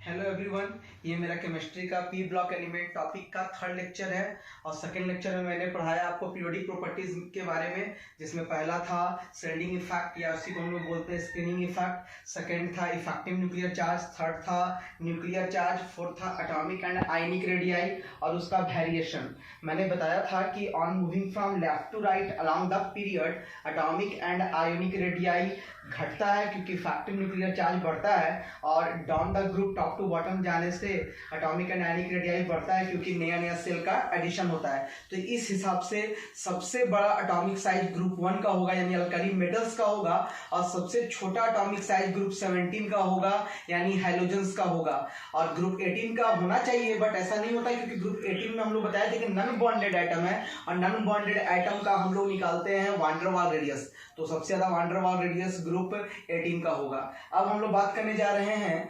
Hello everyone, ये मेरा chemistry का पी ब्लॉक एलिमेंट टॉपिक का थर्ड लेक्चर है। और सेकंड लेक्चर में मैंने पढ़ाया आपको पीरियोडिक प्रॉपर्टीज के बारे में, जिसमें पहला था स्ट्रैंडिंग इफेक्ट या उसी को हम लोग बोलते हैं स्क्रीनिंग इफेक्ट। सेकंड था इफेक्टिव न्यूक्लियर चार्ज, थर्ड था न्यूक्लियर चार्ज, फोर्थ था एटॉमिक एंड आयनिक रेडियाई और उसका वेरिएशन। मैंने बताया था कि on moving from left to right along the period atomic and ionic radii घटता है क्योंकि इफेक्टिव न्यूक्लियर चार्ज बढ़ता है, और down the group top to bottom जाने से एटॉमिक एंड आयनिक रेडियाई बढ़ता है क्योंकि नया नया सेल का एडिशन होता है। तो इस हिसाब से सबसे बड़ा एटॉमिक साइज ग्रुप 1 का होगा यानी अल्काइल मेटल्स का होगा, और सबसे छोटा एटॉमिक साइज ग्रुप 17 का होगा यानी हैलोजेंस का होगा। और ग्रुप 18 का होना चाहिए बट ऐसा नहीं होता क्योंकि ग्रुप 18 में हम लोग बताया था कि नॉन बॉन्डेड एटम है, और नॉन बॉन्डेड एटम का हम लोग निकालते हैं वान डेर वाल रेडियस। तो सबसे ज्यादा वान डेर वाल रेडियस ग्रुप 18 का होगा। अब हम लोग बात करने जा रहे हैं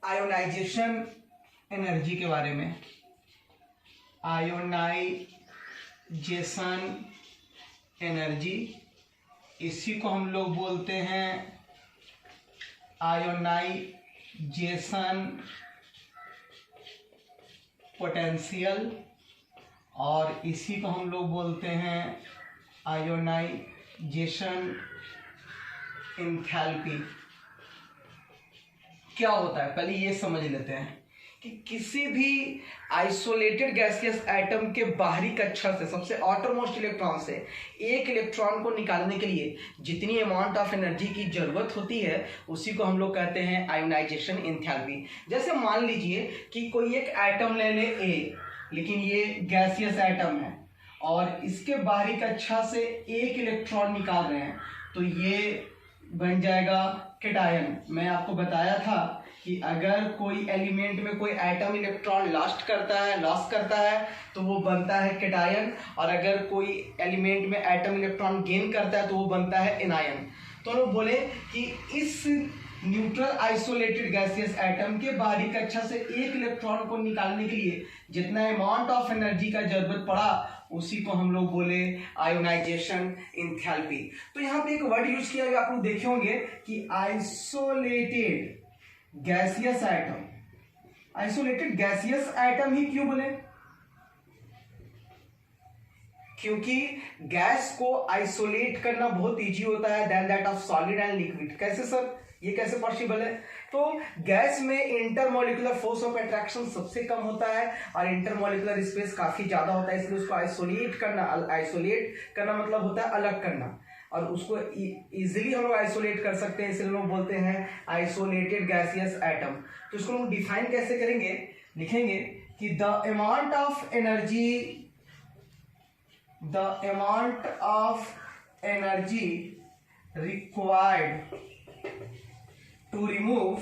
आयोनाइजेशन एनर्जी के बारे में। आयोनाइजेशन एनर्जी, इसी को हम लोग बोलते हैं आयोनाइजेशन पोटेंशियल, और इसी को हम लोग बोलते हैं आयोनाइजेशन एंथैल्पी। क्या होता है पहले ये समझ लेते हैं कि किसी भी आइसोलेटेड गैसियस एटम के बाहरी कक्षा से, सबसे आउटरमोस्ट इलेक्ट्रॉन से एक इलेक्ट्रॉन को निकालने के लिए जितनी अमाउंट ऑफ एनर्जी की जरूरत होती है उसी को हम लोग कहते हैं आयोनाइजेशन एंथैल्पी। जैसे मान लीजिए कि कोई एक एटम ले ले ए, लेकिन ये गैसियस एटम है और इसके बाहरी कक्षा से एक इलेक्ट्रॉन निकाल रहे हैं, तो ये बन जाएगा कैटायन। मैं आपको बताया था कि अगर कोई एलिमेंट में कोई एटम इलेक्ट्रॉन लॉस करता है तो वो बनता है कैटायन, और अगर कोई एलिमेंट में एटम इलेक्ट्रॉन गेन करता है तो वो बनता है एनायन। तो हम बोले कि इस न्यूट्रल आइसोलेटेड गैसियस एटम के बाहरी कक्षा से एक इलेक्ट्रॉन को निकालने के लिए जितना अमाउंट ऑफ एनर्जी का जरूरत पड़ा उसी को हम लोग बोले आयोनाइजेशन एंथैल्पी। तो यहाँ पे एक वर्ड यूज किया हुआ आप लोग देखे होंगे कि isolated gaseous atom. Isolated gaseous atom ही क्यों बोले? क्योंकि गैस को आइसोलेट करना बहुत इजी होता है then that of solid and liquid. कैसे सर, ये कैसे पॉसिबल है? तो गैस में इंटरमोलिकुलर फोर्स ऑफ अट्रैक्शन सबसे कम होता है और इंटरमोलिकुलर स्पेस काफी ज्यादा होता है, इसलिए उसको आइसोलेट करना मतलब होता है अलग करना, और उसको इजीली हम लोग आइसोलेट कर सकते हैं, इसलिए लोग बोलते हैं आइसोलेटेड गैसियस एटम। तो इसको हम डिफाइन कैसे करेंगे? लिखेंगे कि the amount of energy required to remove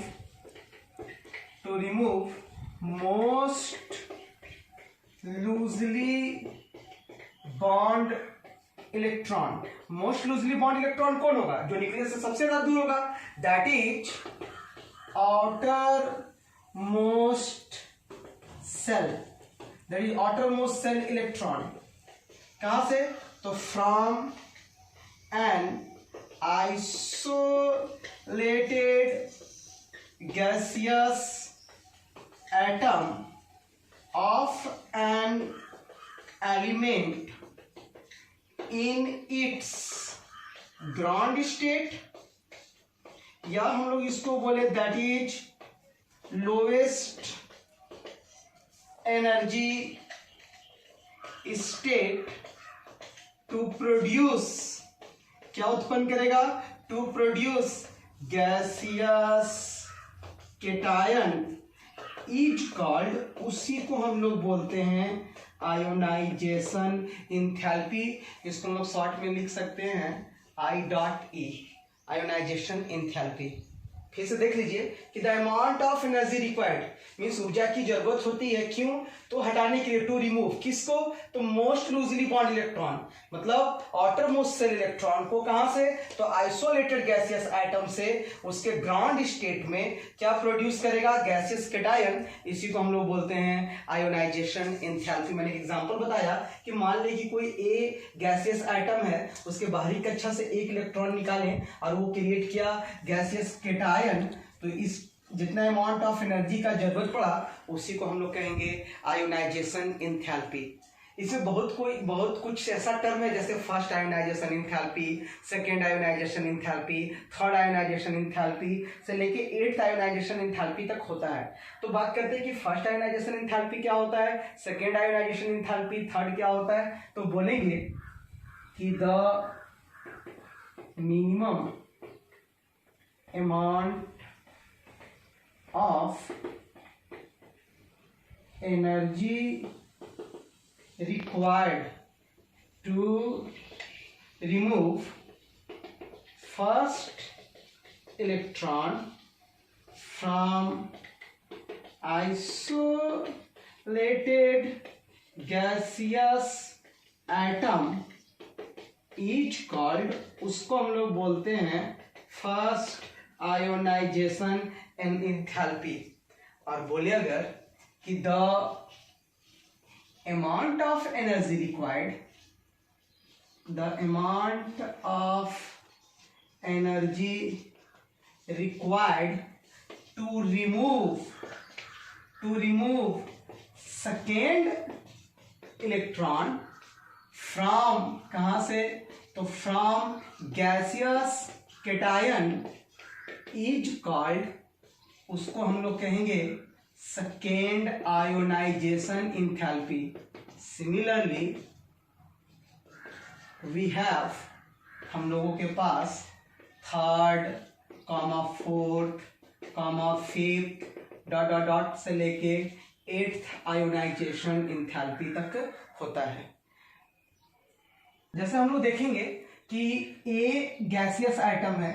most loosely bond electron. Most loosely bond electron कौन होगा? जो न्यूक्लियस से सबसे ज्यादा दूर होगा, that is outermost shell electron. कहां से? तो from an isolated gaseous atom of an element in its ground state, या हम लोग इसको बोले that is lowest energy state to produce, क्या उत्पन्न करेगा? To produce gaseous cation is called, उसी को हम लोग बोलते हैं आयोनाइजेशन एंथैल्पी। इसको हम लोग शॉर्ट में लिख सकते हैं I.E, आयोनाइजेशन एंथैल्पी। फिर से देख लीजिए कि the amount of energy required means ऊर्जा की जरूरत होती है, क्यों? तो हटाने के लिए, टू रिमूव किसको? तो मोस्ट लूजली बॉन्ड इलेक्ट्रॉन, मतलब आउटर मोस्ट सेल इलेक्ट्रॉन को। कहां से? तो आइसोलेटेड गैसियस एटम से उसके ग्राउंड स्टेट में क्या प्रोड्यूस करेगा? Gaseous cation. इसी को हम लोग बोलते हैं आयोनाइजेशन एंथैल्पी। मैंने एग्जांपल बताया कि मान ले कि कोई ए गैसियस एटम है, उसके बाहरी कक्षा से एक इलेक्ट्रॉन निकालें और वो क्रिएट किया गैसियस कैटायन, तो इस जितना अमाउंट ऑफ एनर्जी का जरूरत पड़ा उसी को हम लोग कहेंगे आयोनाइजेशन एंथैल्पी। इसमें बहुत कुछ ऐसा टर्म है, जैसे first ionization enthalpy, second ionisation enthalpy, third ionization enthalpy से लेके 8th आयोनाइजेशन एंथैल्पी तक होता है। तो बात करते हैं कि फर्स्ट आयोनाइजेशन एंथैल्पी क्या होता है, सेकेंड आयोनाइजेशन एंथैल्पी, थर्ड क्या होता है। तो बोलेंगे कि the minimum amount of energy required to remove first electron from isolated gaseous atom is called, उसको हम लोग बोलते हैं फर्स्ट आयोनाइजेशन एंड एंथैल्पी। और बोले अगर कि the amount of energy required, the amount of energy required to remove second electron from, कहाँ से, तो from gaseous cation is called, उसको हम लोग कहेंगे second ionisation enthalpy. Similarly we have, हम लोगों के पास third comma fourth comma fifth dot dot dot से लेके 8th आयोनाइजेशन एंथैल्पी तक होता है। जैसे हम लोग देखेंगे कि ए गैसियस आइटम है।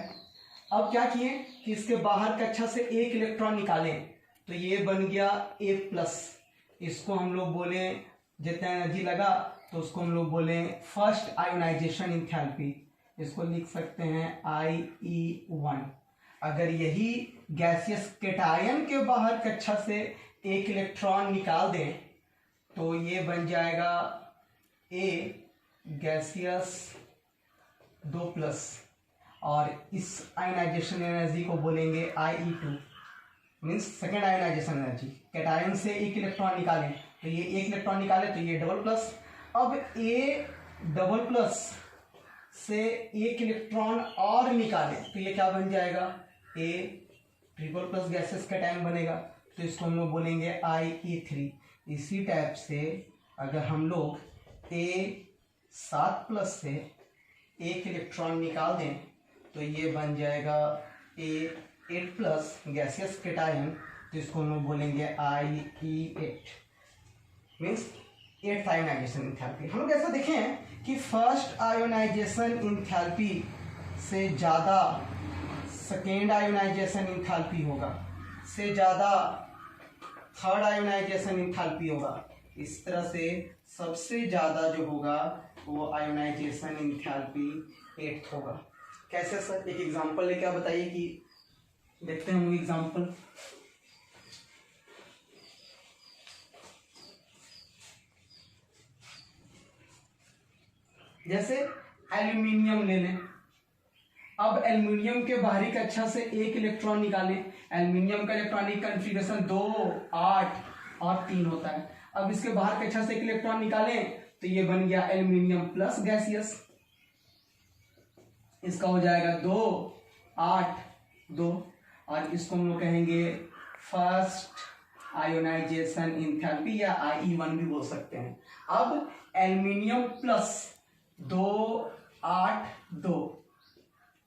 अब क्या किए कि इसके बाहर कक्षा से एक इलेक्ट्रॉन निकालें, तो ये बन गया A प्लस। इसको हम लोग बोले, जितना एनर्जी लगा तो उसको हम लोग बोले फर्स्ट आयोनाइजेशन एंथैल्पी। इसको लिख सकते हैं IE1। अगर यही गैसियस केटायन के बाहर कक्षा से एक इलेक्ट्रॉन निकाल दें तो ये बन जाएगा A गैसियस 2 प्लस, और इस आयोनाइजेशन एनर्जी को बोलेंगे IE2 means second ionization energy. Cation से एक इलेक्ट्रॉन निकालें तो ये एक इलेक्ट्रॉन निकाले तो ये डबल प्लस। अब ए डबल प्लस से एक इलेक्ट्रॉन और निकालें तो ये क्या बन जाएगा, ए ट्रिपल प्लस गैसेस कैटायन बनेगा, तो इसको हम लोग बोलेंगे IE3। इसी टाइप से अगर हम लोग ए 7 प्लस से एक इलेक्ट्रॉन निकाल दें तो ये बन जाएगा ए 8 प्लस गैसियस केटायन, तो इसको हम लोग बोलेंगे IE8 means 8th ionisation enthalpy. हम लोग ऐसा देखें कि फर्स्ट आयोनाइजेशन एंथैल्पी से ज़्यादा सेकेंड आयोनाइजेशन एंथैल्पी होगा, से ज़्यादा थर्ड आयोनाइजेशन एंथैल्पी होगा। इस तरह से सबसे ज़्यादा जो होगा वो आयोनाइजेशन एंथैल्पी 8th होगा। कैसे सर, एक एग्जांपल लेके आप बताइए कि देखते हैं हम एग्जांपल। जैसे एल्यूमिनियम ले लें। अब एल्यूमिनियम के बाहरी कक्षा से एक इलेक्ट्रॉन निकालें। एल्यूमिनियम का इलेक्ट्रॉनिक कॉन्फ़िगरेशन 2, 8 और 3 होता है। अब इसके बाहर कक्षा से एक इलेक्ट्रॉन निकालें तो ये बन गया एल्यूमिनियम प्लस गैसियस। इसका हो जाएगा 2, 8, 2, और इसको हम लोग कहेंगे फर्स्ट आयोनाइजेशन एंथैल्पी या IE1 भी बोल सकते हैं। अब एल्यूमिनियम प्लस 2, 8, 2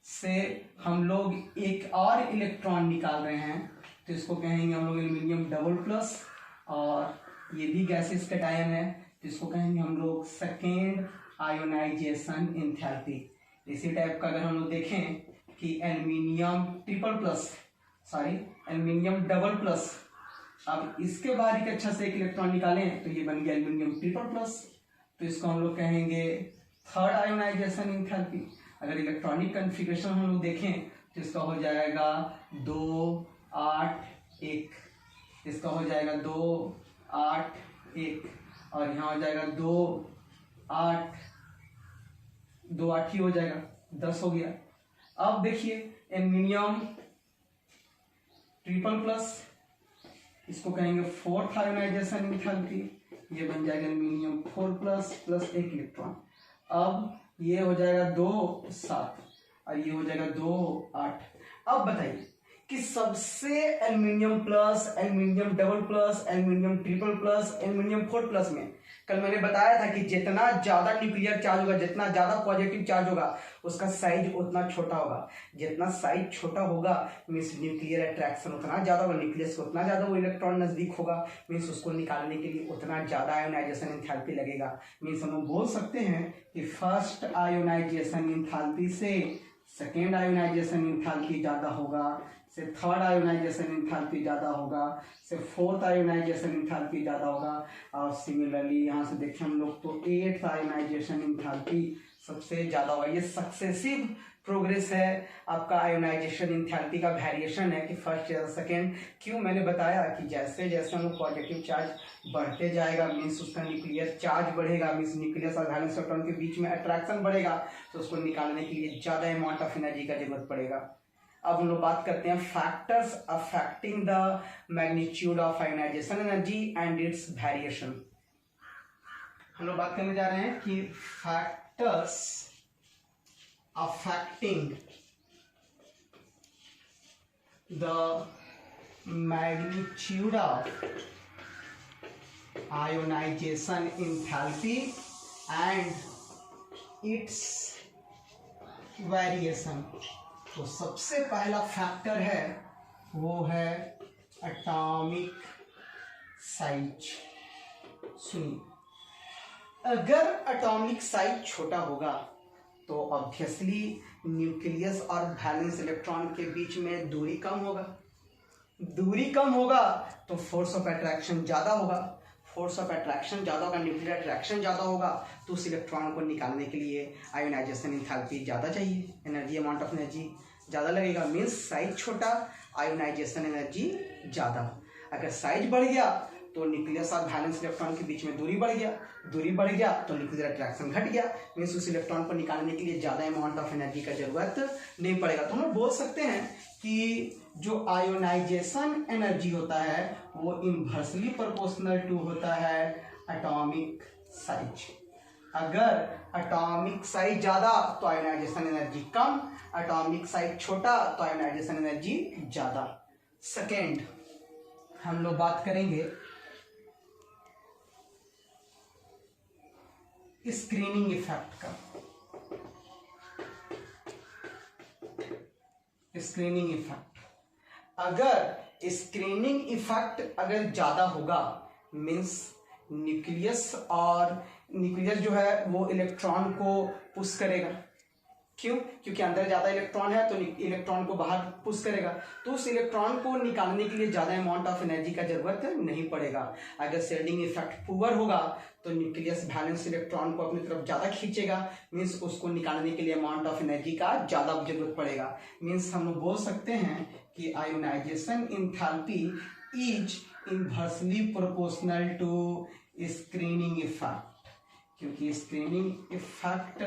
से हम लोग एक और इलेक्ट्रॉन निकाल रहे हैं तो इसको कहेंगे हम लोग एल्यूमिनियम डबल प्लस, और ये भी गैसेस कैटायन है तो इसको कहेंगे हम लोग सेकेंड आयोनाइजेशन एंथैल्पी। इसी टाइप का अगर हम लोग देखें कि एल्यूमिनियम डबल प्लस, अब इसके बाहरी कक्षा से एक इलेक्ट्रॉन निकालें तो ये बन गया एल्यूमिनियम ट्रिपल प्लस, तो इसको हम लोग कहेंगे थर्ड आयोनाइजेशन एंथैल्पी। अगर इलेक्ट्रॉनिक कॉन्फ़िगरेशन हम लोग देखें तो इसका हो जाएगा 2, 8, 1, इसका हो जाएगा 2, 8, 1, और यहाँ हो जाएगा 2, 8, 2, 8 ही हो जाएगा, 10 हो गया। अब देखिए एल्यूमिनियम ट्रिपल प्लस, इसको कहेंगे फोर्थ आयोनाइजेशन एंथैल्पी, ये बन जाएगा एल्यूमिनियम 4 प्लस प्लस 1 इलेक्ट्रॉन। अब ये हो जाएगा 2 7 और ये हो जाएगा 2 8। अब बताइए कि सबसे aluminium plus, aluminium double plus, aluminium triple plus, aluminium 4 plus में कल मैंने बताया था कि जितना ज्यादा न्यूक्लियर चार्ज होगा, जितना ज्यादा पॉजिटिव चार्ज होगा, उसका साइज उतना छोटा होगा। जितना साइज छोटा होगा मीन्स न्यूक्लियर अट्रैक्शन उतना ज्यादा होगा, न्यूक्लियस को उतना ज्यादा वो इलेक्ट्रॉन नजदीक होगा, मीन्स उसको निकालने के लिए उतना ज्यादा आयोनाइजेशन एंथैल्पी लगेगा। मीन्स हम लोग बोल सकते हैं कि फर्स्ट आयोनाइजेशन एंथैल्पी से सेकेंड आयोनाइजेशन एंथैल्पी ज्यादा होगा, से थर्ड आयोनाइजेशन एंथैल्पी ज़्यादा होगा, से फोर्थ आयोनाइजेशन एंथैल्पी ज़्यादा होगा, और सिमिलरली यहाँ से देखें हम लोग तो एट्थ आयोनाइजेशन एंथैल्पी सबसे ज़्यादा होगा। ये सक्सेसिव प्रोग्रेस है आपका आयोनाइजेशन एंथैल्पी का वेरिएशन है कि फर्स्ट या सेकेंड। क्यों मैंने बताया कि जैसे जैसे हम लोग पॉजिटिव चार्ज बढ़ते जाएगा मीन्स उसका न्यूक्लियर चार्ज बढ़ेगा, मीन्स न्यूक्लियस और वैलेंस इलेक्ट्रॉन के बीच में अट्रैक्शन बढ़ेगा, तो उसको निकालने के लिए ज़्यादा अमाउंट ऑफ एनर्जी का जरूरत पड़ेगा। अब हम लोग बात करते हैं factors affecting the magnitude of ionization energy and its variation. हम लोग बात करने जा रहे हैं कि factors affecting the magnitude of ionization enthalpy and its variation. तो सबसे पहला फैक्टर है वो है एटॉमिक साइज। सुनिए, अगर एटॉमिक साइज छोटा होगा तो ऑब्वियसली न्यूक्लियस और वैलेंस इलेक्ट्रॉन के बीच में दूरी कम होगा, दूरी कम होगा तो फोर्स ऑफ अट्रैक्शन ज़्यादा होगा, फोर्स ऑफ अट्रैक्शन ज़्यादा होगा, न्यूक्लियर अट्रैक्शन ज़्यादा होगा, तो उस इलेक्ट्रॉन को निकालने के लिए आयोनाइजेशन एंथैल्पी ज़्यादा चाहिए, एनर्जी अमाउंट ऑफ एनर्जी ज़्यादा लगेगा। मीन्स साइज छोटा, आयोनाइजेशन एनर्जी ज़्यादा। अगर साइज बढ़ गया तो न्यूक्लियस और वैलेंस इलेक्ट्रॉन के बीच में दूरी बढ़ गया, दूरी बढ़ गया तो न्यूक्लियर अट्रैक्शन घट गया, मीन्स उस इलेक्ट्रॉन को निकालने के लिए ज़्यादा अमाउंट ऑफ एनर्जी का जरूरत नहीं पड़ेगा। तो हम बोल सकते हैं कि जो आयोनाइजेशन एनर्जी होता है वो इनवर्सली प्रोपोर्शनल टू होता है एटॉमिक साइज। अगर एटॉमिक साइज ज़्यादा तो आयोनाइजेशन एनर्जी कम, एटॉमिक साइज छोटा तो आयोनाइजेशन एनर्जी ज़्यादा। सेकेंड हम लोग बात करेंगे स्क्रीनिंग इफेक्ट का। स्क्रीनिंग इफेक्ट, अगर स्क्रीनिंग इफेक्ट अगर ज़्यादा होगा मीन्स न्यूक्लियस जो है वो इलेक्ट्रॉन को पुश करेगा। क्यों? क्योंकि अंदर ज़्यादा इलेक्ट्रॉन है तो इलेक्ट्रॉन को बाहर पुश करेगा, तो उस इलेक्ट्रॉन को निकालने के लिए ज़्यादा अमाउंट ऑफ एनर्जी का जरूरत नहीं पड़ेगा। अगर शेडिंग इफेक्ट पुअर होगा तो न्यूक्लियस वैलेंस इलेक्ट्रॉन को अपनी तरफ ज़्यादा खींचेगा, मीन्स उसको निकालने के लिए अमाउंट ऑफ एनर्जी का ज़्यादा जरूरत पड़ेगा। मीन्स हम लोग बोल सकते हैं कि ionization enthalpy is inversely proportional to screening effect, क्योंकि स्क्रीनिंग इफेक्ट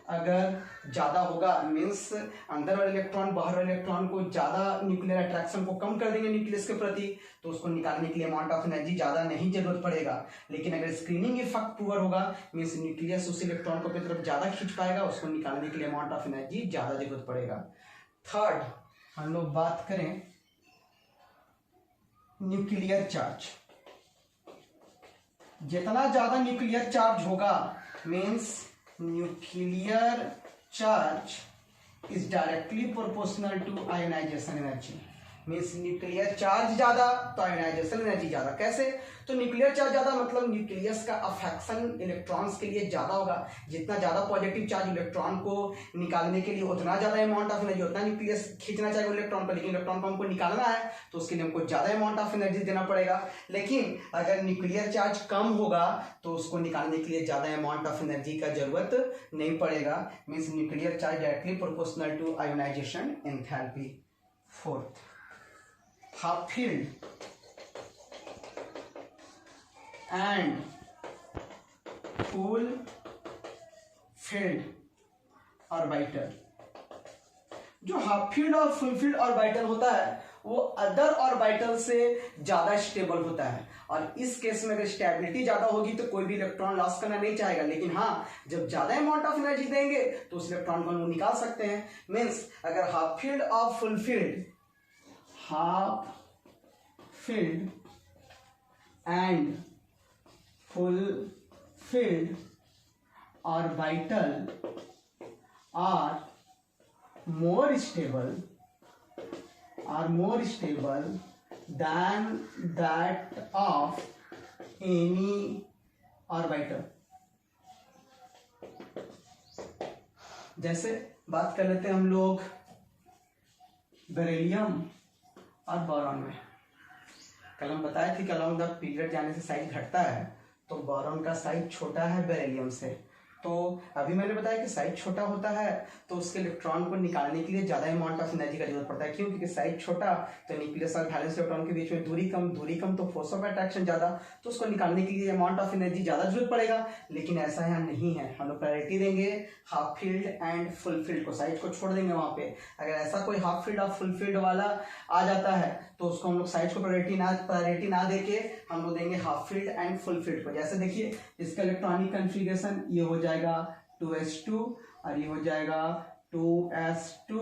अगर ज़्यादा होगा मीन्स अंदर वाले इलेक्ट्रॉन बाहर वाले इलेक्ट्रॉन को ज़्यादा न्यूक्लियर अट्रैक्शन को कम कर देंगे न्यूक्लियस के प्रति, तो उसको निकालने के लिए अमाउंट ऑफ एनर्जी ज़्यादा नहीं जरूरत पड़ेगा। लेकिन अगर स्क्रीनिंग इफेक्ट पुअर होगा मीन्स न्यूक्लियस उस इलेक्ट्रॉन को अपनी तरफ ज़्यादा खींच पाएगा, उसको निकालने के लिए अमाउंट ऑफ एनर्जी ज़्यादा जरूरत पड़ेगा। थर्ड हम लोग बात करें न्यूक्लियर चार्ज। जितना ज्यादा न्यूक्लियर चार्ज होगा means nuclear charge is directly proportional to ionization energy. Means nuclear charge ज्यादा तो आयोनाइजेशन एनर्जी ज्यादा। कैसे? तो न्यूक्लियर चार्ज ज्यादा मतलब न्यूक्लियस का अफेक्शन इलेक्ट्रॉन्स के लिए ज्यादा होगा। जितना ज्यादा पॉजिटिव चार्ज इलेक्ट्रॉन को निकालने के लिए उतना ज्यादा अमाउंट ऑफ एनर्जी, उतना न्यूक्लियस खींचना चाहिए इलेक्ट्रॉन पर, लेकिन इलेक्ट्रॉन को हमको निकालना है तो उसके लिए हमको ज्यादा अमाउंट ऑफ एनर्जी देना पड़ेगा। लेकिन अगर न्यूक्लियर चार्ज कम होगा तो उसको निकालने के लिए ज्यादा अमाउंट ऑफ एनर्जी का जरूरत नहीं पड़ेगा। Means nuclear charge directly proportional to ionization enthalpy. Fourth half filled and full filled orbital. जो हाफ फील्ड और फुल फील्ड ऑर्बिटल होता है वो अदर ऑर्बिटल से ज्यादा स्टेबल होता है, और इस केस में अगर स्टेबिलिटी ज्यादा होगी तो कोई भी इलेक्ट्रॉन लॉस करना नहीं चाहेगा, लेकिन हाँ जब ज्यादा अमाउंट ऑफ एनर्जी देंगे तो उस इलेक्ट्रॉन को हम निकाल सकते हैं। मीन्स अगर half filled of and fulfilled orbital are more stable than that of any orbital। जैसे बात कर लेते हैं हम लोग बेरिलियम और बोरॉन में। कल हम बताए थे कि अलोंग द पीरियड जाने से साइज घटता है, तो बोरॉन का साइज छोटा है बेरिलियम से। तो अभी मैंने बताया कि साइज छोटा होता है तो उसके इलेक्ट्रॉन को निकालने के लिए ज्यादा अमाउंट ऑफ एनर्जी का जरूरत पड़ता है। क्यों? क्योंकि साइज छोटा तो न्यूक्लियस और वैलेंस इलेक्ट्रॉन के बीच में दूरी कम तो फोर्स ऑफ अट्रैक्शन ज्यादा, तो उसको निकालने के लिए अमाउंट ऑफ एनर्जी ज्यादा जरूरत पड़ेगा। लेकिन ऐसा यहाँ नहीं है, हम लोग प्रायोरिटी देंगे half filled and full field को, साइज को छोड़ देंगे वहां पे। अगर ऐसा कोई हाफ फील्ड और फुल फील्ड वाला आ जाता है तो उसको हम लोग साइज को प्रायोरिटी ना देके हम लोग देंगे half filled and full field को। जैसे देखिए इसका इलेक्ट्रॉनिक कन्फिगरेशन ये हो जाएगा 2s2 और ये हो जाएगा 2s2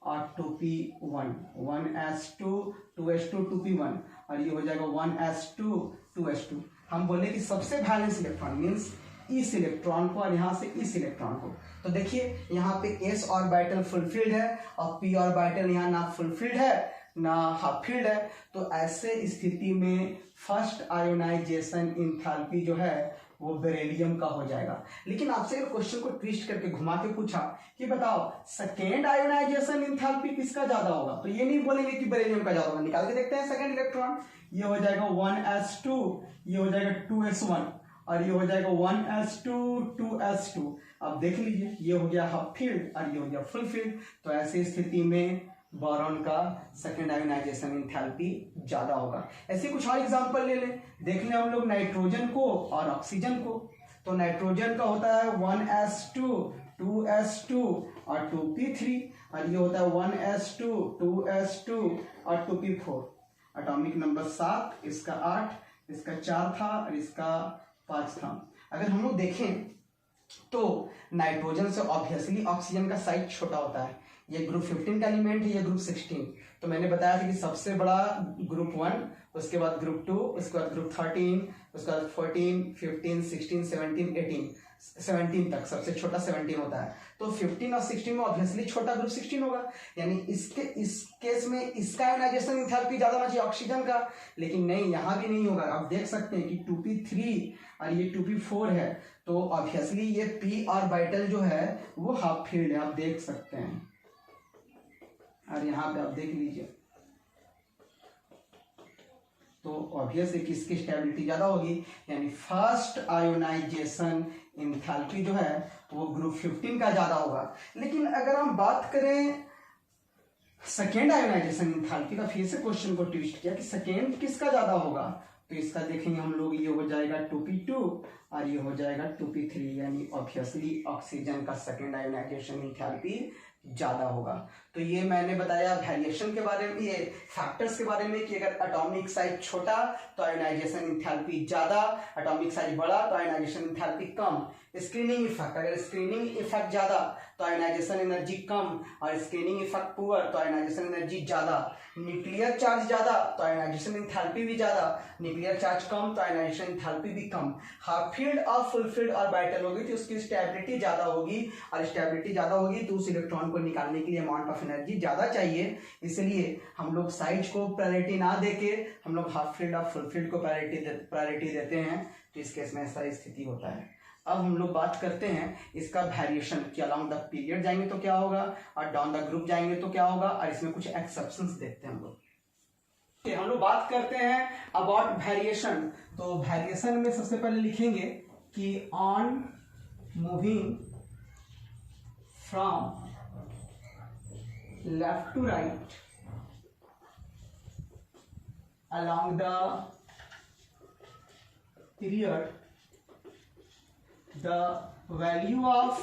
और 2p1, 1s2 2s2 2p1 और ये हो जाएगा 1s2 2s2। हम बोले कि सबसे बैलेंस इलेक्ट्रॉन मीन्स इस इलेक्ट्रॉन को और यहाँ से इस इलेक्ट्रॉन को। तो देखिए यहाँ पे s ऑर्बिटल फुलफिल्ड है और p ऑर्बिटल यहाँ ना फुलफिल्ड है ना हाफ फील्ड है। तो ऐसे स्थिति में फर्स्ट आयोनाइजेशन इंथैल्पी जो है वो बेरिलियम का हो जाएगा। लेकिन आपसे अगर क्वेश्चन को ट्विस्ट करके घुमा के पूछा कि बताओ सेकेंड आयोनाइजेशन इंथैल्पी किसका ज्यादा होगा, तो ये नहीं बोलेंगे कि बेरिलियम का ज्यादा होगा। निकाल के देखते हैं सेकेंड इलेक्ट्रॉन, ये हो जाएगा 1s2, ये हो जाएगा 2s1 और ये हो जाएगा 1s2 2s2। अब देख लीजिए ये हो गया हाफ फील्ड और ये हो गया फुल फील्ड। तो ऐसी स्थिति में बोरॉन का सेकेंड आयोनाइजेशन इंथैल्पी ज्यादा होगा। ऐसे कुछ और एग्जांपल ले लें, देख लें हम लोग नाइट्रोजन को और ऑक्सीजन को। तो नाइट्रोजन का होता है 1s2 2s2 और 2p3 और ये होता है 1s2 2s2 और 2p4। एटॉमिक नंबर 7, इसका 8, इसका 4 था और इसका 5 था। अगर हम लोग देखें तो नाइट्रोजन से ऑब्वियसली ऑक्सीजन का साइज छोटा होता है। ये ग्रुप 15 का एलिमेंट है, ये ग्रुप 16। तो मैंने बताया था कि सबसे बड़ा ग्रुप 1, उसके बाद ग्रुप 2, उसके बाद ग्रुप 13, उसके बाद 14 15 16 17 18 17 तक सबसे छोटा 17 होता है। तो 15 और 16 में ऑब्वियसली छोटा ग्रुप 16 होगा, यानी इस केस में इसका आयोनाइजेशन एंथैल्पी ज्यादा होना चाहिए ऑक्सीजन का। लेकिन नहीं, यहां भी नहीं होगा। आप देख सकते हैं कि 2p3 और ये 2p4 है, तो ऑब्वियसली ये p ऑर्बिटल जो है वो हाफ फील्ड है, आप देख सकते हैं। और यहाँ पे आप देख लीजिए तो ऑब्वियस है कि इसकी स्टेबिलिटी ज्यादा होगी, यानी फर्स्ट आयोनाइजेशन एंथैल्पी जो है वो ग्रुप 15 का ज्यादा होगा। लेकिन अगर हम बात करें सेकेंड आयोनाइजेशन एंथैल्पी का, फिर से क्वेश्चन को ट्विस्ट किया कि सेकेंड किसका ज्यादा होगा, तो इसका देखेंगे हम लोग, ये हो जाएगा 2p2 और ये हो जाएगा 2p3, यानी ऑब्वियसली ऑक्सीजन का सेकेंड आयोनाइजेशन एंथैल्पी ज्यादा होगा। तो ये मैंने बताया वेरिएशन के बारे में, ये फैक्टर्स के बारे में कि अगर एटॉमिक साइज छोटा तो आयोनाइजेशन एंथैल्पी ज्यादा, एटॉमिक साइज बड़ा तो आयोनाइजेशन एंथैल्पी कम। स्क्रीनिंग इफेक्ट, अगर स्क्रीनिंग इफेक्ट ज्यादा तो आयोनाइजेशन एनर्जी कम, और स्क्रीनिंग इफेक्ट पुअर तो आयोनाइजेशन एनर्जी ज्यादा। न्यूक्लियर चार्ज ज्यादा तो आयोनाइजेशन एंथैल्पी भी ज्यादा, न्यूक्लियर चार्ज कम तो आयोनाइजेशन एंथैल्पी भी कम। हाफ फील्ड और फुल फील्ड ऑर्बिटल होगी तो उसकी स्टेबिलिटी ज्यादा होगी, और स्टेबिलिटी ज्यादा होगी तो उस इलेक्ट्रॉन को निकालने के लिए अमाउंट ऑफ एनर्जी ज्यादा चाहिए। इसलिए हम लोग साइज को प्रायोरिटी ना देके हम लोग हाफ फील्ड और फुल फील्ड को प्रायोरिटी देते हैं। तो इस केस में ऐसा स्थिति होता है। अब हम लोग बात करते हैं इसका वेरिएशन कि अलोंग द पीरियड जाएंगे तो क्या होगा और डाउन द ग्रुप जाएंगे तो क्या होगा, और इसमें कुछ एक्सेप्शंस देखते हैं हम लोग। हम लोग बात करते हैं अबाउट वेरिएशन। तो वेरिएशन में सबसे पहले लिखेंगे कि on moving from left to right along the period, the value of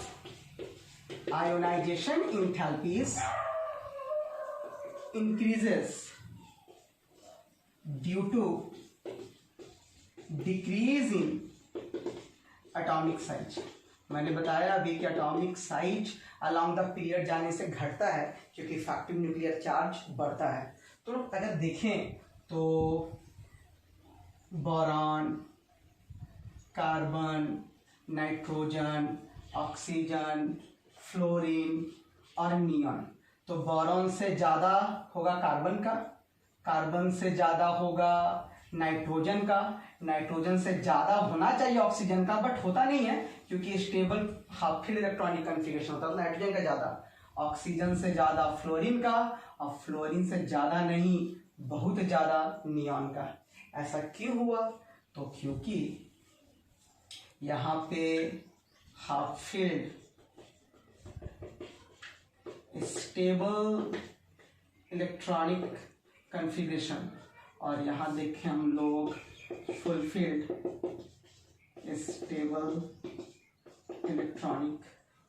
ionization enthalpies increases due to decrease in atomic size. मैंने बताया अभी कि atomic size along the period जाने से घटता है क्योंकि इफेक्टिव न्यूक्लियर चार्ज बढ़ता है। तो अगर देखें तो boron, carbon, nitrogen, oxygen, fluorine और नियॉन, तो बोरॉन से ज़्यादा होगा कार्बन का, कार्बन से ज़्यादा होगा नाइट्रोजन का, नाइट्रोजन से ज़्यादा होना चाहिए ऑक्सीजन का, बट होता नहीं है क्योंकि stable half field electronic configuration होता है, तो नाइट्रोजन का ज़्यादा, ऑक्सीजन से ज़्यादा फ्लोरीन का, और फ्लोरीन से ज़्यादा नहीं बहुत ज़्यादा नियॉन का। ऐसा क्यों हुआ? तो क्योंकि यहाँ पे half field stable electronic configuration और यहाँ देखें हम लोग फुलफिल्ड स्टेबल इलेक्ट्रॉनिक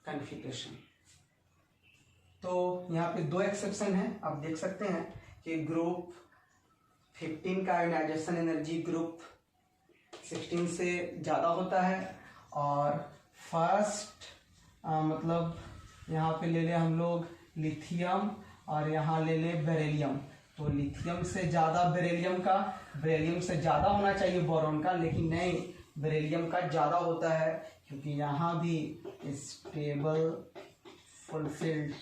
कन्फिगरेशन। तो यहाँ पे दो एक्सेप्शन है, आप देख सकते हैं कि ग्रुप 15 का आयोनाइजेशन एनर्जी ग्रुप 16 से ज़्यादा होता है, और फर्स्ट मतलब यहाँ पे ले ले हम लोग लिथियम और यहाँ ले ले बेरिलियम, तो लिथियम से ज़्यादा बेरिलियम का, बेरिलियम से ज़्यादा होना चाहिए बोरॉन का, लेकिन नहीं, बेरिलियम का ज़्यादा होता है क्योंकि यहाँ भी स्टेबल फुलफिल्ड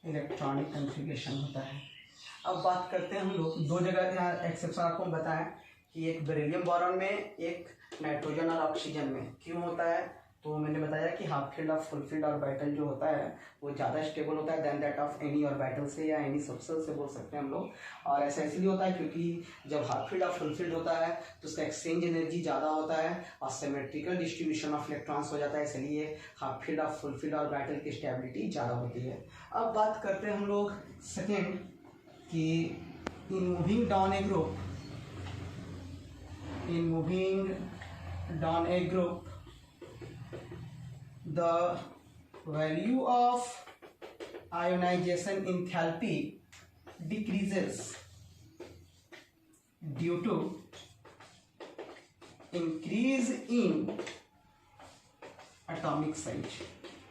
इलेक्ट्रॉनिक कन्फिगरेशन होता है। अब बात करते हैं हम लोग दो जगह यहाँ एक्सेप्शन आपको बताएं कि एक बेरिलियम बोरॉन में, एक नाइट्रोजन और ऑक्सीजन में। क्यों होता है? तो मैंने बताया कि half filled of full filled orbital जो होता है वो ज़्यादा स्टेबल होता है then that of any orbital से या एनी सबसेल से बोल सकते हैं हम लोग। और ऐसा इसलिए होता है क्योंकि जब हाफ फील्ड ऑफ फुलफिल्ड होता है तो उसका एक्सचेंज एनर्जी ज़्यादा होता है और सिमेट्रिकल डिस्ट्रीब्यूशन ऑफ इलेक्ट्रॉन्स हो जाता है, इसलिए half filled of full filled orbital की स्टेबिलिटी ज़्यादा होती है। अब बात करते हैं हम लोग सेकेंड कि in moving down A group the value of ionization enthalpy decreases due to increase in atomic size।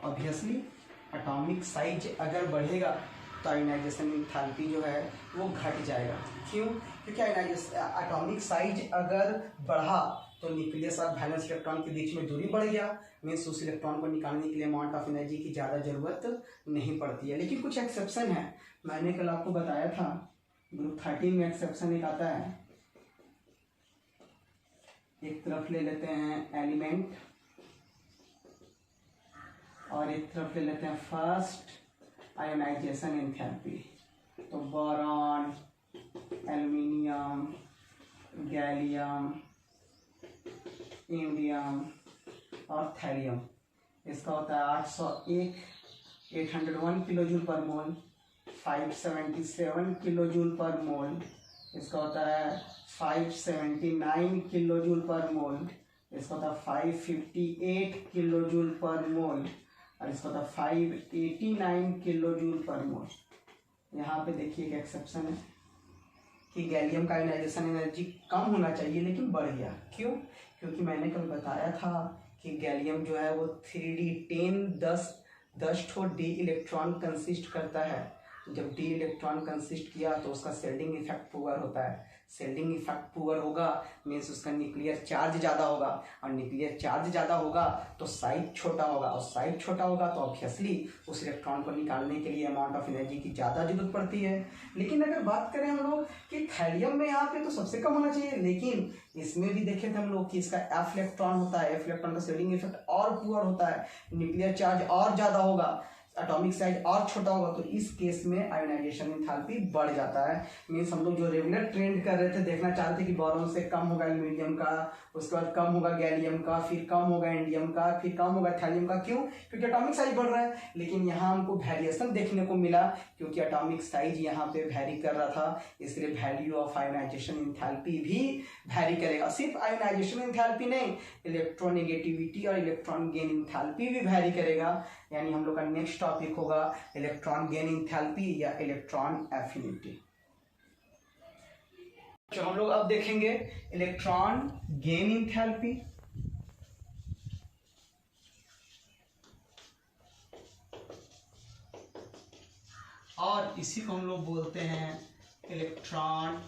Obviously atomic size अगर बढ़ेगा तो आयोनाइजेशन एंथैल्पी जो है वो घट जाएगा। क्यों? क्योंकि एटॉमिक साइज अगर बढ़ा तो न्यूक्लियस और वैलेंस इलेक्ट्रॉन के बीच में दूरी बढ़ गया, मीन्स उस इलेक्ट्रॉन को निकालने के लिए अमाउंट ऑफ एनर्जी की ज़्यादा ज़रूरत नहीं पड़ती है। लेकिन कुछ एक्सेप्शन है, मैंने कल आपको बताया था ग्रुप 13 में एक्सेप्शन एक आता है। एक तरफ ले लेते हैं एलिमेंट और एक तरफ ले लेते हैं फर्स्ट आयोनाइजेशन एंथैल्पी। तो बोरॉन, एल्युमिनियम, गैलियम, इंडियम और थैलियम, इसका होता है 801 किलो जूल पर मोल, 577 किलो जूल पर मोल, इसका होता है 579 किलो जूल पर मोल, इसका होता है 558 किलो जूल पर मोल, और इसका होता है 589 किलो जूल पर मोल। यहाँ पे देखिए एक एक्सेप्शन है कि गैलियम का आयोनाइजेशन एनर्जी कम होना चाहिए लेकिन बढ़ गया। क्यों? क्योंकि मैंने कल बताया था कि गैलियम जो है वो 3d10 ठो डी इलेक्ट्रॉन कंसिस्ट करता है। जब डी इलेक्ट्रॉन कंसिस्ट किया तो उसका शेल्डिंग इफेक्ट पुअर होता है। शेल्डिंग इफेक्ट पुअर होगा मीन्स उसका न्यूक्लियर चार्ज ज़्यादा होगा, और न्यूक्लियर चार्ज ज़्यादा होगा तो साइज छोटा होगा, और साइज छोटा होगा तो ऑब्वियसली उस इलेक्ट्रॉन को निकालने के लिए अमाउंट ऑफ एनर्जी की ज़्यादा जरूरत पड़ती है। लेकिन अगर बात करें हम लोग कि थैलियम में यहाँ पे तो सबसे कम होना चाहिए, लेकिन इसमें भी देखे थे हम लोग कि इसका एफ इलेक्ट्रॉन होता है, एफ इलेक्ट्रॉन का शेल्डिंग इफेक्ट और पुअर होता है, न्यूक्लियर चार्ज और ज़्यादा होगा, एटॉमिक साइज और छोटा होगा, तो इस केस में आयोनाइजेशन एंथैल्पी बढ़ जाता है। मीन्स हम लोग जो रेगुलर ट्रेंड कर रहे थे, देखना चाहते थे कि बोरॉन से कम होगा एल्युमिनियम का, उसके बाद कम होगा गैलियम का, फिर कम होगा इंडियम का, फिर कम होगा थैलियम का। क्यों? क्योंकि एटॉमिक साइज बढ़ रहा है। लेकिन यहाँ हमको वेरिएशन देखने को मिला क्योंकि एटॉमिक साइज यहाँ पे वैरी कर रहा था, इसलिए वैल्यू ऑफ आयोनाइजेशन एंथैल्पी भी वैरी करेगा। सिर्फ आयोनाइजेशन एंथैल्पी नहीं, इलेक्ट्रोनेगेटिविटी और इलेक्ट्रॉन गेन एंथैल्पी भी वैरी करेगा। यानी हम लोग का नेक्स्ट टॉपिक होगा इलेक्ट्रॉन गेन एंथैल्पी या इलेक्ट्रॉन एफिनिटी। तो हम लोग अब देखेंगे इलेक्ट्रॉन गेन इंथैल्पी। और इसी को हम लोग बोलते हैं इलेक्ट्रॉन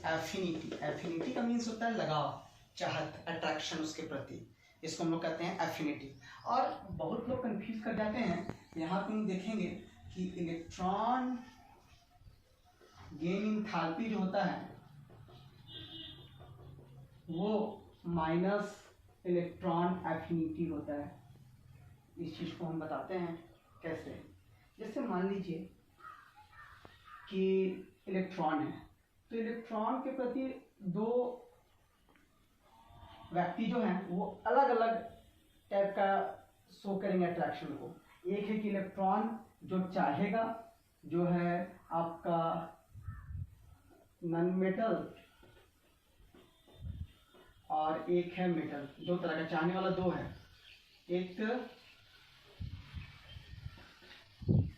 एफिनिटी। एफिनिटी का मीन्स होता है लगाव, चाहत, अट्रैक्शन उसके प्रति, इसको हम लोग कहते हैं एफिनिटी। और बहुत लोग कंफ्यूज कर जाते हैं, यहाँ पे हम देखेंगे कि इलेक्ट्रॉन गेन इंथैल्पी जो होता है वो माइनस इलेक्ट्रॉन एफिनिटी होता है। इस चीज को हम बताते हैं कैसे। जैसे मान लीजिए कि इलेक्ट्रॉन है, तो इलेक्ट्रॉन के प्रति दो व्यक्ति जो हैं वो अलग अलग टाइप का शो करेंगे अट्रैक्शन को। एक है कि इलेक्ट्रॉन जो चाहेगा, जो है आपका नॉन मेटल, और एक है मेटल। दो तरह का चाहने वाला दो है, एक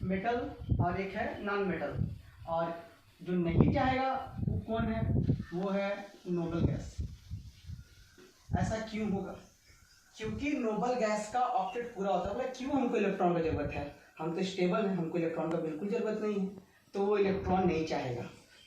मेटल और एक है नॉन मेटल। और जो नहीं चाहेगा वो कौन है? वो है नोबल गैस। ऐसा क्यों होगा? क्योंकि नोबल गैस का ऑक्टेट पूरा होता है। बोला क्यों हमको इलेक्ट्रॉन का जरूरत है? हम तो स्टेबल हैं, हमको इलेक्ट्रॉन का बिल्कुल जरूरत नहीं है। तो वो इलेक्ट्रॉन नहीं चाहेगा,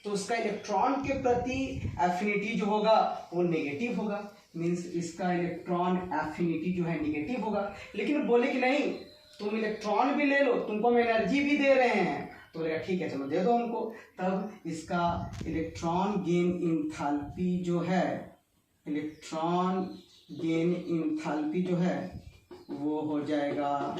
तो उसका इलेक्ट्रॉन के प्रति एफिनिटी जो होगा वो नेगेटिव होगा। मीन्स इसका इलेक्ट्रॉन एफिनिटी जो है नेगेटिव होगा। लेकिन बोले कि नहीं, तुम इलेक्ट्रॉन भी ले लो, तुमको हम एनर्जी भी दे रहे हैं। तो बोलेगा ठीक है, चलो दे दो हमको। तब इसका इलेक्ट्रॉन गेन इंथैल्पी जो है, इलेक्ट्रॉन गेन इंथैल्पी जो है वो हो जाएगा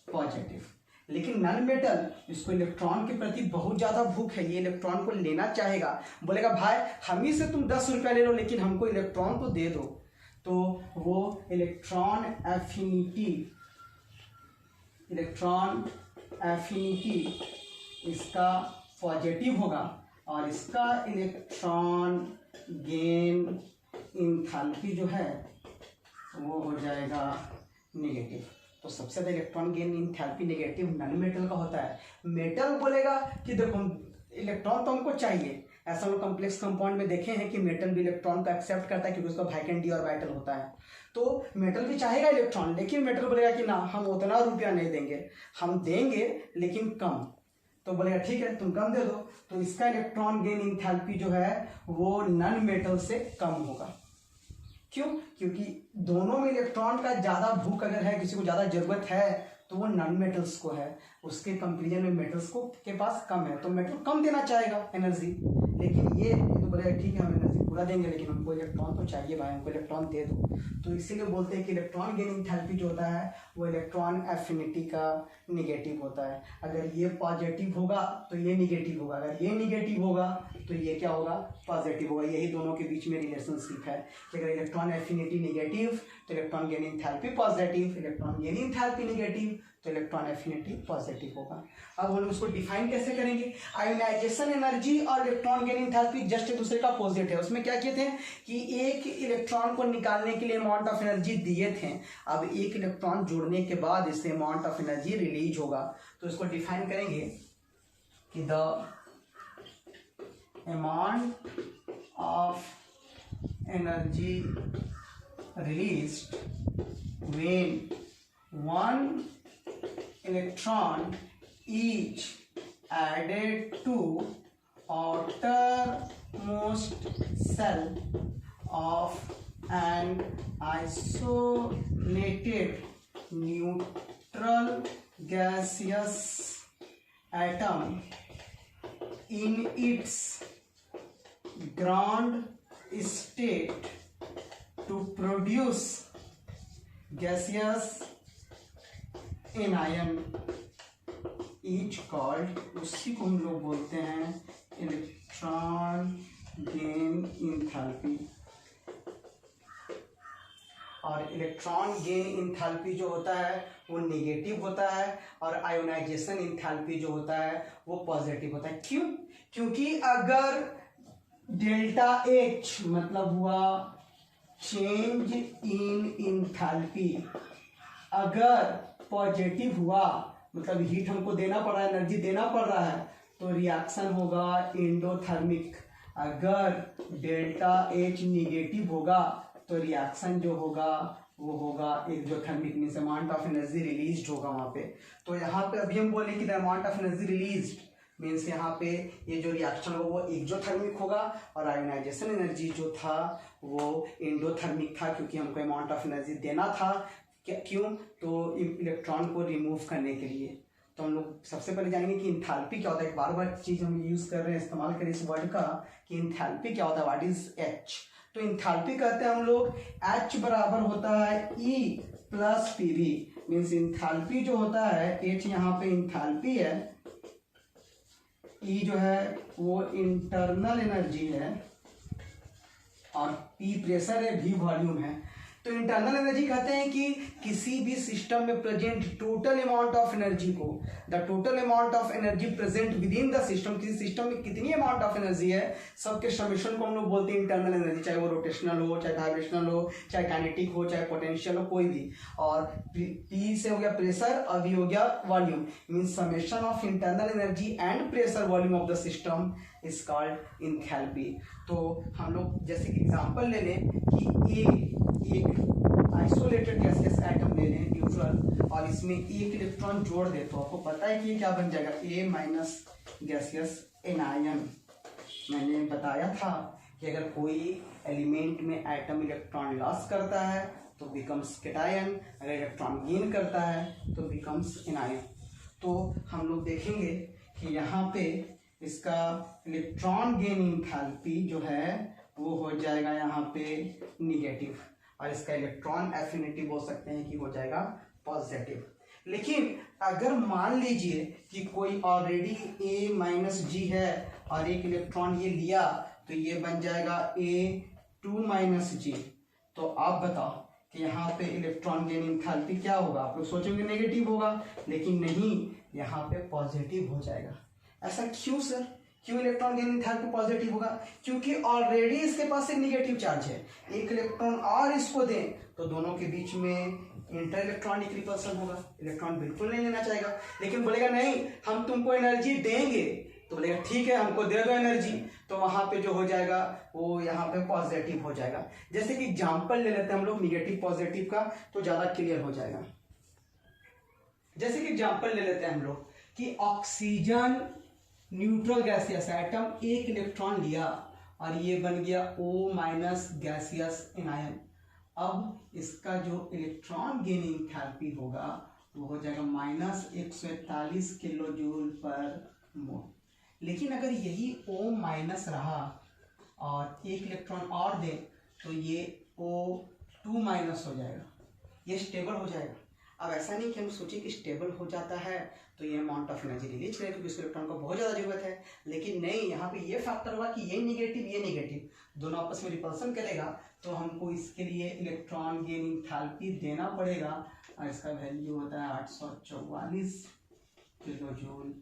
पॉजिटिव। लेकिन नॉन मेटल, इसको इलेक्ट्रॉन के प्रति बहुत ज़्यादा भूख है, ये इलेक्ट्रॉन को लेना चाहेगा। बोलेगा भाई हम ही से तुम 10 रुपया ले लो, लेकिन हमको इलेक्ट्रॉन तो दे दो। तो वो इलेक्ट्रॉन एफिनिटी, इलेक्ट्रॉन एफिनिटी इसका पॉजिटिव होगा और इसका इलेक्ट्रॉन गेन इंथैल्पी जो है वो हो जाएगा नेगेटिव। तो सबसे ज़्यादा electron gain enthalpy negative non metal का होता है। मेटल बोलेगा कि देखो इलेक्ट्रॉन तो हमको चाहिए। ऐसा लोग कॉम्प्लेक्स कंपाउंड में देखे हैं कि मेटल भी इलेक्ट्रॉन को एक्सेप्ट करता है क्योंकि उसका वाइकेंट डी ऑर्बिटल होता है। तो मेटल भी चाहेगा इलेक्ट्रॉन, लेकिन मेटल बोलेगा कि ना, हम उतना रुपया नहीं देंगे, हम देंगे लेकिन कम। तो बोलेगा ठीक है तुम कम दे दो। तो इसका इलेक्ट्रॉन गेन इंथैल्पी जो है वो नॉन मेटल से कम होगा। क्यों? क्योंकि दोनों में इलेक्ट्रॉन का ज़्यादा भूख अगर है, किसी को ज़्यादा जरूरत है, तो वो नॉन मेटल्स को है। उसके कंपेरिजन में मेटल्स को के पास कम है, तो मेटल कम देना चाहेगा एनर्जी। लेकिन ये तो बोलेगा ठीक है हम एनर्जी पूरा देंगे, लेकिन हमको इलेक्ट्रॉन तो चाहिए भाई, हमको इलेक्ट्रॉन दे दो। तो इसीलिए बोलते हैं कि इलेक्ट्रॉन गेन इंथैल्पी जो होता है वो इलेक्ट्रॉन एफिनिटी का नेगेटिव होता है। अगर ये पॉजिटिव होगा तो ये नेगेटिव होगा, अगर ये नेगेटिव होगा तो ये क्या होगा? पॉजिटिव होगा। यही दोनों के बीच में रिलेशनशिप है कि अगर इलेक्ट्रॉन एफिनिटी नेगेटिव तो electron gain enthalpy positive, electron gain enthalpy negative तो इलेक्ट्रॉन एफिनिटी पॉजिटिव होगा। अब हम उसको डिफाइन कैसे करेंगे? आयोनाइजेशन एनर्जी और इलेक्ट्रॉन गेन इंथैल्पी जस्ट एक दूसरे का अपोजिट है। उसमें क्या किए थे कि एक इलेक्ट्रॉन को निकालने के लिए अमाउंट ऑफ एनर्जी दिए थे, अब एक इलेक्ट्रॉन जुड़ने के बाद इससे अमाउंट ऑफ एनर्जी रिलीज होगा। तो इसको डिफाइन करेंगे कि the amount of energy released when one electron is added to outermost shell of an isolated neutral gaseous atom in its ground state to produce gaseous anion is called, उसी को हम लोग बोलते हैं इलेक्ट्रॉन गेन इंथैल्पी। और electron gain enthalpy जो होता है वो नेगेटिव होता है और आयोनाइजेशन इंथैल्पी जो होता है वो पॉजिटिव होता है। क्यों? क्योंकि अगर डेल्टा एच मतलब हुआ चेंज इन इंथैल्पी, अगर पॉजिटिव हुआ मतलब हीट हमको देना पड़ रहा है, एनर्जी देना पड़ रहा है, तो रिएक्शन होगा एंडोथर्मिक। अगर डेल्टा H निगेटिव होगा तो रिएक्शन जो होगा वो होगा exothermic, means amount of energy released होगा वहाँ पे। तो यहाँ पे अभी हम बोले कि the amount of energy released means यहाँ पे ये जो रिएक्शन होगा वो एक्सोथर्मिक होगा, और आयोनाइजेशन एनर्जी जो था वो एंडोथर्मिक था, क्योंकि हमको अमाउंट ऑफ एनर्जी देना था। क्यों? तो इलेक्ट्रॉन को रिमूव करने के लिए। तो हम लोग सबसे पहले जानेंगे कि इंथैल्पी क्या होता है। बार बार चीज हम यूज कर रहे हैं, इस्तेमाल करें इस वर्ड का कि इंथैल्पी क्या होता है, व्हाट इज एच। तो इंथैल्पी कहते हैं हम लोग एच बराबर होता है E plus P V, means enthalpy जो होता है एच यहाँ पे इंथैल्पी है, ई जो है वो इंटरनल एनर्जी है, और पी प्रेशर है, वी वॉल्यूम है। तो इंटरनल एनर्जी कहते हैं कि किसी भी सिस्टम में present total amount of energy को, the total amount of energy present within the system, किसी सिस्टम में कितनी अमाउंट ऑफ एनर्जी है सबके समेशन को हम लोग बोलते हैं इंटरनल एनर्जी, चाहे वो रोटेशनल हो, चाहे वाइब्रेशनल हो, चाहे काइनेटिक हो, चाहे पोटेंशियल हो, कोई भी। और पी से हो गया प्रेशर और वी हो गया volume, means summation of internal energy and pressure volume of the system is called enthalpy. तो हम लोग जैसे कि एग्जांपल ले लें कि एक आइसोलेटेड गैसियस एटम ले लें न्यूट्रल, और इसमें एक इलेक्ट्रॉन जोड़ दे, तो आपको पता है कि ये क्या बन जाएगा, ए माइनस गैसियस एनायन। मैंने बताया था कि अगर कोई एलिमेंट में एटम इलेक्ट्रॉन लॉस करता है तो बिकम्स कैटायन, अगर इलेक्ट्रॉन गेन करता है तो बिकम्स एनायन। तो हम लोग देखेंगे कि यहाँ पे इसका इलेक्ट्रॉन गेन इंथैल्पी जो है वो हो जाएगा यहाँ पे निगेटिव, और इसका इलेक्ट्रॉन एफिनिटी बोल सकते हैं कि हो जाएगा पॉजिटिव। लेकिन अगर मान लीजिए कि कोई ऑलरेडी ए माइनस जी है और एक इलेक्ट्रॉन ये लिया, तो ये बन जाएगा A2 माइनस जी। तो आप बताओ कि यहाँ पे इलेक्ट्रॉन गेन इंथैल्पी क्या होगा? आप लोग सोचेंगे नेगेटिव होगा, लेकिन नहीं, यहाँ पे पॉजिटिव हो जाएगा। ऐसा क्यों सर? क्यों इलेक्ट्रॉन गेन इंथैल्पी पॉजिटिव होगा? क्योंकि ऑलरेडी इसके पास एक निगेटिव चार्ज है, एक इलेक्ट्रॉन और इसको दें तो दोनों के बीच में इंटर इलेक्ट्रॉनिक रिपल्सन होगा, इलेक्ट्रॉन बिल्कुल नहीं लेना चाहेगा। लेकिन बोलेगा नहीं, हम तुमको एनर्जी देंगे, तो बोलेगा ठीक है हमको दे दो एनर्जी, तो वहां पे जो हो जाएगा वो यहाँ पे पॉजिटिव हो जाएगा। जैसे कि एग्जाम्पल ले लेते हैं हम लोग निगेटिव पॉजिटिव का, तो ज्यादा क्लियर हो जाएगा। जैसे कि एग्जाम्पल ले लेते हैं हम लोग कि ऑक्सीजन न्यूट्रल गैसियस एटम एक इलेक्ट्रॉन लिया और ये बन गया O माइनस गैसियस एनायन। अब इसका जो इलेक्ट्रॉन गेन इंथैल्पी होगा वो हो जाएगा माइनस 141 किलो जूल पर मोल। लेकिन अगर यही O माइनस रहा और एक इलेक्ट्रॉन और दे तो ये O2 माइनस हो जाएगा, ये स्टेबल हो जाएगा। अब ऐसा नहीं कि हम सोचें कि स्टेबल हो जाता है तो ये अमाउंट ऑफ एनर्जी रिलीज करेगा क्योंकि इस इलेक्ट्रॉन को बहुत ज़्यादा जरूरत है, लेकिन नहीं, यहाँ पे ये फैक्टर हुआ कि ये नेगेटिव दोनों आपस में रिपल्सन करेगा, तो हमको इसके लिए इलेक्ट्रॉन गेन इंथैल्पी देना पड़ेगा, और इसका वैल्यू होता है 844 किलो जूल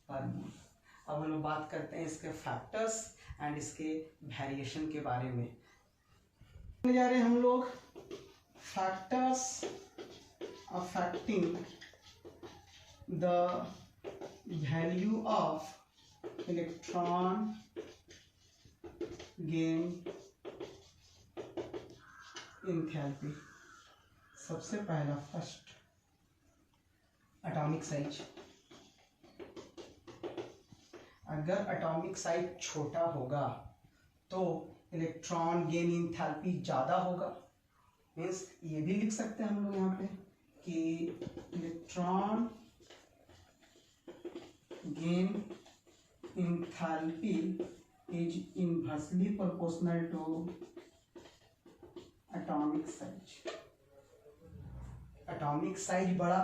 पर मोल। अब हम लोग बात करते हैं इसके फैक्टर्स एंड इसके वेरिएशन के बारे में। जा रहे हैं हम लोग factors affecting the value of electron gain enthalpy। सबसे पहला फर्स्ट एटॉमिक साइज। अगर एटॉमिक साइज छोटा होगा तो इलेक्ट्रॉन गेन इंथैल्पी ज़्यादा होगा। मीन्स ये भी लिख सकते हैं हम लोग यहाँ पे कि electron gain enthalpy is inversely proportional to atomic size. Atomic size बड़ा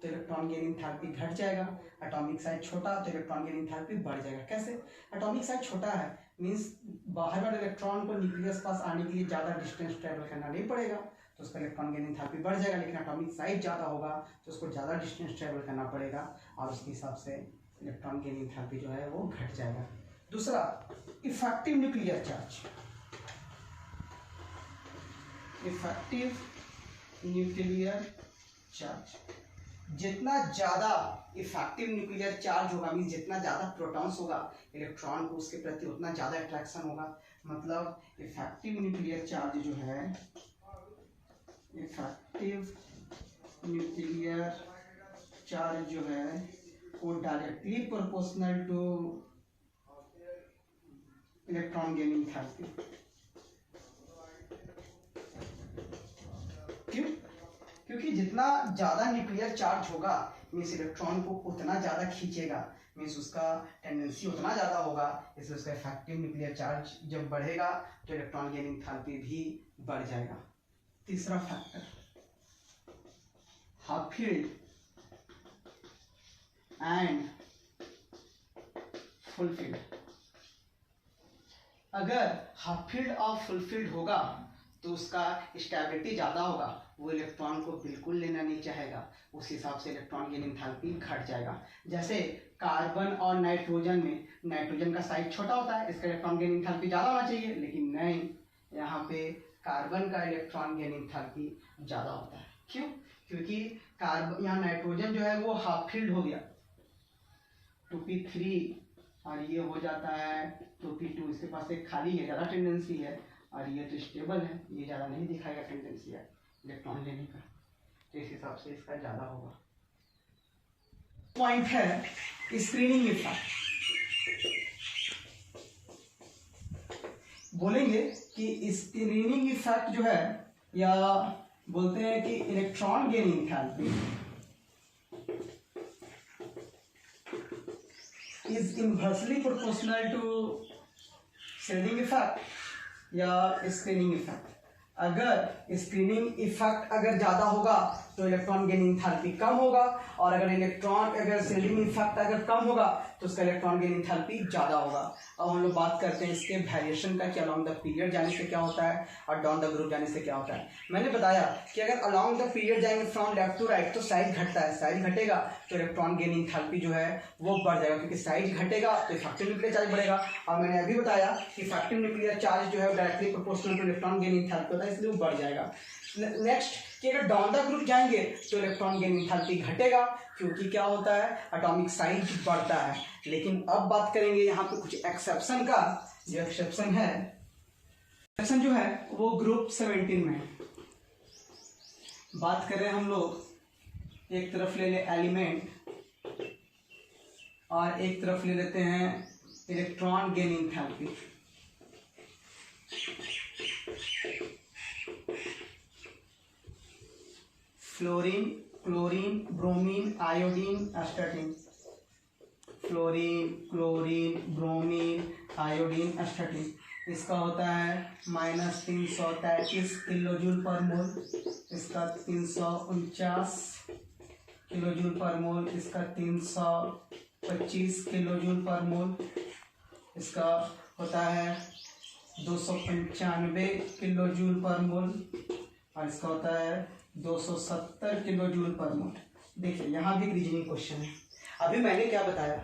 तो इलेक्ट्रॉन गेन इंथैल्पी घट जाएगा, एटॉमिक साइज छोटा तो इलेक्ट्रॉन गेन इंथैल्पी बढ़ जाएगा। कैसे? एटॉमिक साइज छोटा है मीन्स बाहर वाले इलेक्ट्रॉन को न्यूक्लियस पास आने के लिए ज़्यादा डिस्टेंस ट्रेवल करना नहीं पड़ेगा, तो उसका इलेक्ट्रॉन गेन इंथैल्पी बढ़ जाएगा। लेकिन एटॉमिक साइज ज़्यादा होगा तो उसको ज़्यादा डिस्टेंस ट्रेवल करना पड़ेगा और उसके हिसाब से इलेक्ट्रॉन गेन इंथैल्पी जो है वो घट जाएगा। दूसरा, effective nuclear charge. Effective nuclear charge जितना ज़्यादा इफेक्टिव न्यूक्लियर चार्ज होगा, मीन्स जितना ज़्यादा प्रोटॉन्स होगा इलेक्ट्रॉन को उसके प्रति उतना ज़्यादा अट्रैक्शन होगा। मतलब इफेक्टिव न्यूक्लियर चार्ज जो है, इफेक्टिव न्यूक्लियर चार्ज जो है वो directly proportional two electron gaining enthalpy. क्यों? क्योंकि जितना ज़्यादा न्यूक्लियर चार्ज होगा मीन्स इलेक्ट्रॉन को उतना ज़्यादा खींचेगा, मीन्स उसका टेंडेंसी उतना ज़्यादा होगा, इसलिए उसका इफेक्टिव न्यूक्लियर चार्ज जब बढ़ेगा तो इलेक्ट्रॉन गेनिंग एंथैल्पी भी बढ़ जाएगा। तीसरा factor, half filled and full field. अगर हाफ फील्ड और फुल फील्ड होगा तो उसका स्टेबिलिटी ज़्यादा होगा, वो इलेक्ट्रॉन को बिल्कुल लेना नहीं चाहेगा, उस हिसाब से इलेक्ट्रॉन गेनिंग एंथैल्पी घट जाएगा। जैसे कार्बन और नाइट्रोजन में नाइट्रोजन का साइज छोटा होता है, इसका इलेक्ट्रॉन गेनिंग एंथैल्पी ज़्यादा होना चाहिए, लेकिन नहीं, यहाँ पे कार्बन का इलेक्ट्रॉन गेनिंग एंथैल्पी ज़्यादा होता है। क्यों? क्योंकि कार्बन, यहाँ नाइट्रोजन जो है वो हाफ फील्ड हो गया 2p3 और ये हो जाता है 2p2, इसके पास एक खाली है, ज़्यादा टेंडेंसी है, और ये तो स्टेबल है, ये ज़्यादा नहीं दिखाएगा टेंडेंसी है इलेक्ट्रॉन लेने का, तो इस हिसाब से इसका ज़्यादा होगा। पॉइंट है स्क्रीनिंग इफेक्ट। बोलेंगे कि स्क्रीनिंग इफेक्ट जो है, या बोलते हैं कि electron gaining enthalpy is inversely proportional to shielding effect या स्क्रीनिंग इफेक्ट। अगर स्क्रीनिंग इफेक्ट अगर ज़्यादा होगा तो इलेक्ट्रॉन गेनिंग एंथैल्पी कम होगा, और अगर शेडिंग इफेक्ट अगर कम होगा तो उसका इलेक्ट्रॉन गेनिंग एंथैल्पी ज़्यादा होगा। अब हम लोग बात करते हैं इसके वेरिएशन का कि अलोंग द पीरियड जाने से क्या होता है और डाउन द ग्रुप जाने से क्या होता है। मैंने बताया कि अगर अलोंग द पीरियड जाएंगे फ्रॉम लेफ्ट टू राइट तो साइज घटता है, साइज घटेगा तो इलेक्ट्रॉन गेनिंग एंथैल्पी जो है वो बढ़ जाएगा, क्योंकि साइज घटेगा तो इफेक्टिव न्यूक्लियर चार्ज बढ़ेगा। और मैंने अभी बताया कि इफेक्टिव न्यूक्लियर चार्ज जो है directly proportional two electron gaining enthalpy होता है, इसलिए वो बढ़ जाएगा। नेक्स्ट कि अगर डाउन द ग्रुप जाएंगे तो इलेक्ट्रॉन गेनिंग एंथैल्पी घटेगा, क्योंकि क्या होता है, एटॉमिक साइज बढ़ता है। लेकिन अब बात करेंगे यहाँ पे कुछ एक्सेप्शन का। जो एक्सेप्शन है, एक्सेप्शन जो है वो ग्रुप 17 में है। बात कर रहे हैं हम लोग, एक तरफ ले ले एलिमेंट और एक तरफ ले लेते हैं electron gaining enthalpy. Fluorine, chlorine, bromine, iodine, astatine. Fluorine, chlorine, bromine, iodine, astatine. इसका होता है -333 किलोजूल पर मोल, इसका 349 किलोजूल पर मोल, इसका 325 किलोजूल पर मोल, इसका होता है 295 किलोजूल पर मोल, और इसका होता है 270 किलोजूल पर मोल। देखिए यहाँ भी रीजनिंग क्वेश्चन है। अभी मैंने क्या बताया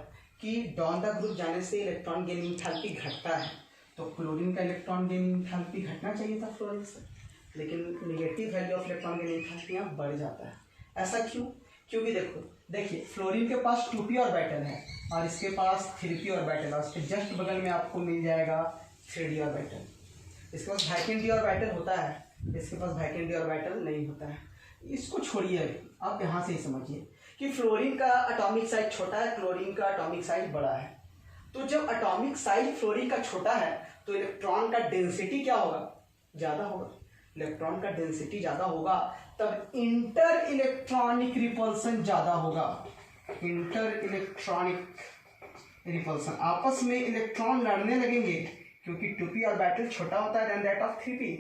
कि डाउन द ग्रुप जाने से इलेक्ट्रॉन गेनिंग एंथैल्पी घटता है, तो क्लोरीन का इलेक्ट्रॉन गेनिंग एंथैल्पी घटना चाहिए था फ्लोरीन से, लेकिन negative value of electron gaining enthalpy यहाँ बढ़ जाता है। ऐसा क्यों? क्योंकि देखिए फ्लोरीन के पास 2p ऑर्बिटल है और इसके पास 3p ऑर्बिटल है, उसके जस्ट बगल में आपको मिल जाएगा 3d ऑर्बिटल। इसके पास वैकेंट d ऑर्बिटल होता है, इसके पास वैकेंट d ऑर्बिटल नहीं होता है। इसको छोड़िए, आप यहाँ से ही समझिए कि फ्लोरीन का एटॉमिक साइज छोटा है, क्लोरीन का एटॉमिक साइज बड़ा है। तो जब एटॉमिक साइज फ्लोरीन का छोटा है तो इलेक्ट्रॉन का डेंसिटी क्या होगा, ज़्यादा होगा। इलेक्ट्रॉन का डेंसिटी ज़्यादा होगा तब इंटर इलेक्ट्रॉनिक रिपल्सन ज़्यादा होगा। इंटर इलेक्ट्रॉनिक रिपल्सन, आपस में इलेक्ट्रॉन लड़ने लगेंगे, क्योंकि 2p ऑर्बिटल छोटा होता है देन दैट ऑफ 3p।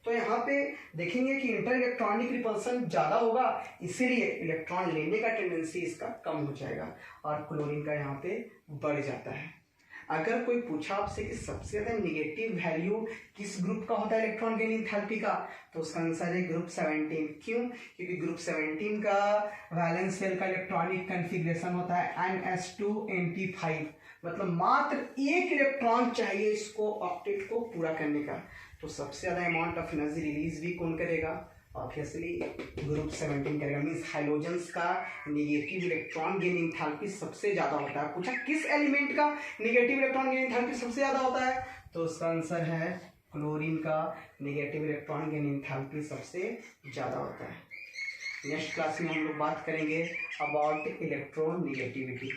तो यहाँ पे देखेंगे कि इंटर इलेक्ट्रॉनिक रिपल्सन ज़्यादा होगा, इसीलिए इलेक्ट्रॉन लेने का टेंडेंसी इसका कम हो जाएगा और क्लोरीन का यहाँ पे बढ़ जाता है। अगर कोई पूछा आपसे कि सबसे ज़्यादा निगेटिव वैल्यू किस ग्रुप का होता है इलेक्ट्रॉन गेनिंग एंथैल्पी का, तो उसका आंसर है ग्रुप 17। क्यों? क्योंकि ग्रुप 17 का वैलेंस शेल का इलेक्ट्रॉनिक कन्फिग्रेशन होता है ns2np5, मतलब मात्र एक इलेक्ट्रॉन चाहिए इसको ऑक्टेट को पूरा करने का। तो सबसे ज़्यादा अमाउंट ऑफ एनर्जी रिलीज भी कौन करेगा, ऑब्वियसली ग्रुप 17 करेगा, मीन्स हाइड्रोजन्स का निगेटिव इलेक्ट्रॉन गेन एंथैल्पी सबसे ज़्यादा होता है। पूछा किस एलिमेंट का निगेटिव इलेक्ट्रॉन गेन एंथैल्पी सबसे ज़्यादा होता है, तो उसका आंसर है क्लोरीन का निगेटिव इलेक्ट्रॉन गेन एंथैल्पी सबसे ज़्यादा होता है। नेक्स्ट क्लास में हम लोग बात करेंगे अबाउट इलेक्ट्रोनेगेटिविटी।